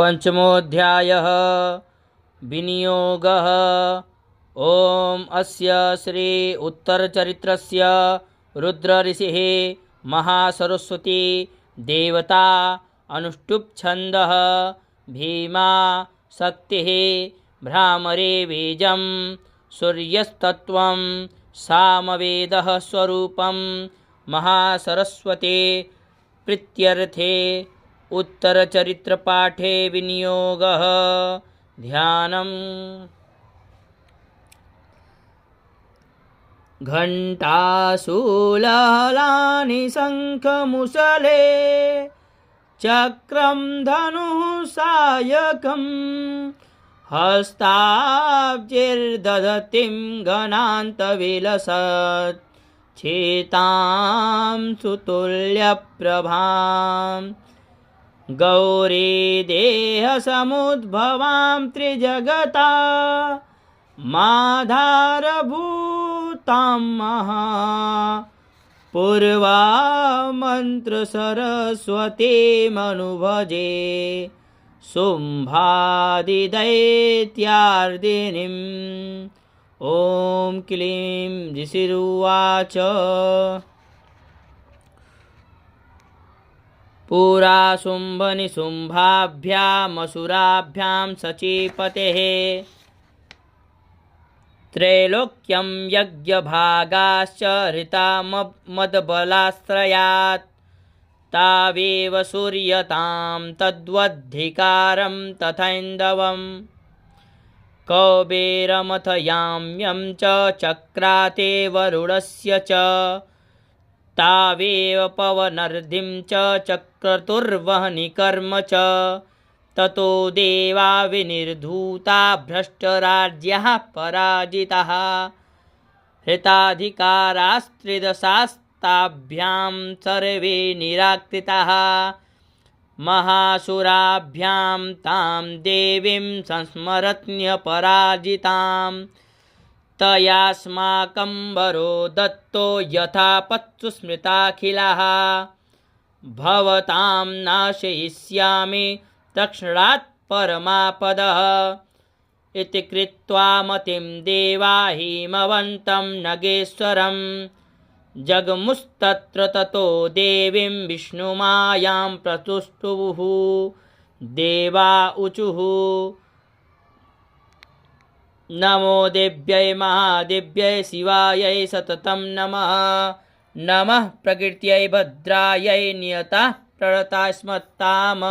पंचमोऽध्यायः विनियोगः। ओम अस्य श्री उत्तरचरित्रस्य रुद्रऋषिः महासरस्वती देवता अनुष्टुप् छन्दः भीमा शक्तिः भ्रामरे बीजं सूर्यस्तत्त्वं सामवेदः स्वरूपं महासरस्वती प्रीत्यर्थे उत्तरचरित्रपाठे विनियोगः। ध्यानम्। घण्टाशूलहलानि शङ्खमुसले चक्रं धनुः सायकं हस्ताब्जैर्दधतीं घनान्तविलसत् चेतां सुतुल्यप्रभां गौरीदेहसमुद्भवां त्रिजगता माधारभूतां महा पूर्वामन्त्रसरस्वतीमनुभजे शुम्भादिदैत्यार्दिनीम्। ॐ क्लीं ऋषिरुवाच। पुरा शुम्भनिशुम्भाभ्यामसुराभ्यां सचीपतेः त्रैलोक्यं यज्ञभागाश्च हृता मदबलाश्रयात् तावेव सूर्यतां तद्वद्धिकारं तथैन्दवम् कौबेरमथ याम्यं च चक्राते वरुणस्य च तावेव पवनर्धिं च चक्रतुर्वहनिकर्म च ततो देवा विनिर्धूता भ्रष्टराज्यः पराजितः हृताधिकारास्त्रिदशास्ताभ्यां सर्वे निराकृताः महासुराभ्यां तां देवीं संस्मरत्न्यपराजितां तयास्माकं वरो दत्तो यथा पत्सुस्मृताखिलाः भवतां नाशयिष्यामि तत्क्षणात् परमापदः इति कृत्वा मतिं देवा हिमवन्तं नगेश्वरं जगमुस्तत्र ततो देवीं विष्णुमायां प्रतुष्टुवुः। देवा ऊचुः नमो देव्यै महादेव्यै शिवायै सततं नमः। नमः प्रकृत्यै भद्रायै नियता प्रणता स्मत्ताम्।